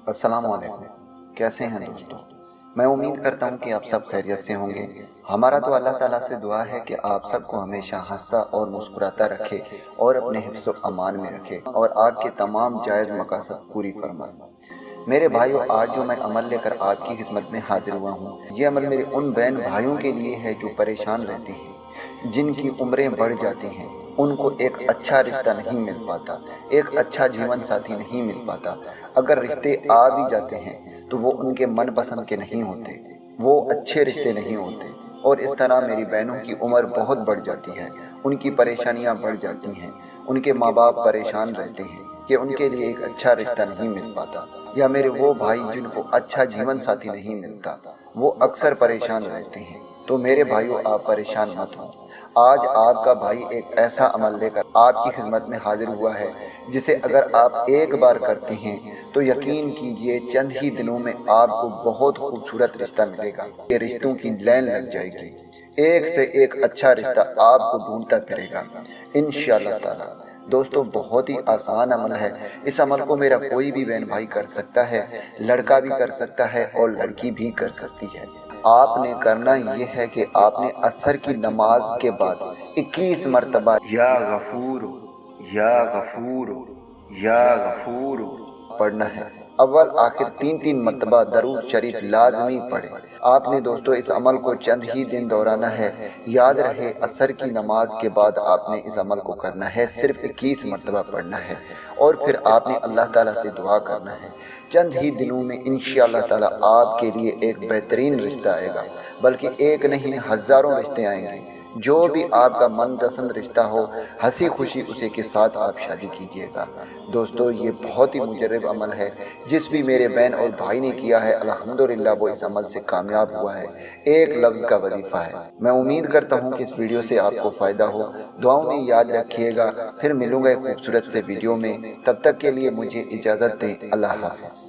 السلام علیکم، کیسے ہیں دوستو؟ میں امید کرتا ہوں کہ آپ سب خیریت سے ہوں گے۔ ہمارا تو اللہ تعالیٰ سے دعا ہے کہ آپ سب کو ہمیشہ ہنستا اور مسکراتا رکھے اور اپنے حفظ و امان میں رکھے اور آپ کے تمام جائز مقاصد پوری فرمائے۔ میرے بھائیوں، آج جو میں عمل لے کر آپ کی خدمت میں حاضر ہوا ہوں، یہ عمل میرے ان بہن بھائیوں کے لیے ہے جو پریشان رہتے ہیں، جن کی عمریں بڑھ جاتی ہیں، ان کو ایک اچھا رشتہ نہیں مل پاتا، ایک اچھا جیون ساتھی نہیں مل پاتا۔ اگر رشتے آ بھی جاتے ہیں تو وہ ان کے من پسند کے نہیں ہوتے، وہ اچھے رشتے نہیں ہوتے، اور اس طرح میری بہنوں کی عمر بہت بڑھ جاتی ہے، ان کی پریشانیاں بڑھ جاتی ہیں، ان کے ماں باپ پریشان رہتے ہیں کہ ان کے لیے ایک اچھا رشتہ نہیں مل پاتا، یا میرے وہ بھائی جن کو اچھا جیون ساتھی نہیں ملتا، وہ اکثر پریشان رہتے ہیں۔ تو میرے بھائیوں، آپ پریشان مت ہوں۔ آج آپ کا بھائی ایک ایسا عمل لے کر آپ کی خدمت میں حاضر ہوا ہے جسے اگر آپ ایک بار کرتے ہیں تو یقین کیجئے چند ہی دنوں میں آپ کو بہت خوبصورت رشتہ ملے گا۔ یہ رشتوں کی لائن لگ جائے گی، ایک سے ایک اچھا رشتہ آپ کو ڈھونڈتا پھرے گا انشاءاللہ تعالی۔ دوستو، بہت ہی آسان عمل ہے۔ اس عمل کو میرا کوئی بھی بہن بھائی کر سکتا ہے، لڑکا بھی کر سکتا ہے اور لڑکی بھی کر سکتی ہے۔ آپ نے کرنا یہ ہے کہ آپ نے عصر کی نماز کے بعد 21 مرتبہ یا غفور یا غفور یا غفور پڑھنا ہے۔ اول آخر 3 مرتبہ درود شریف لازمی پڑھیں۔ آپ نے دوستو اس عمل کو چند ہی دن دہرانا ہے۔ یاد رہے، عصر کی نماز کے بعد آپ نے اس عمل کو کرنا ہے، صرف 21 مرتبہ پڑھنا ہے، اور پھر آپ نے اللہ تعالیٰ سے دعا کرنا ہے۔ چند ہی دنوں میں انشاءاللہ تعالیٰ آپ کے لیے ایک بہترین رشتہ آئے گا، بلکہ ایک نہیں ہزاروں رشتے آئیں گے۔ جو بھی آپ کا من پسند رشتہ ہو، ہنسی خوشی اسے کے ساتھ آپ شادی کیجئے گا۔ دوستو، یہ بہت ہی مجرب عمل ہے۔ جس بھی میرے بہن اور بھائی نے کیا ہے، الحمدللہ وہ اس عمل سے کامیاب ہوا ہے۔ ایک لفظ کا وظیفہ ہے۔ میں امید کرتا ہوں کہ اس ویڈیو سے آپ کو فائدہ ہو۔ دعاؤں میں یاد رکھیے گا۔ پھر ملوں گا ایک خوبصورت سے ویڈیو میں، تب تک کے لیے مجھے اجازت دیں۔ اللہ حافظ۔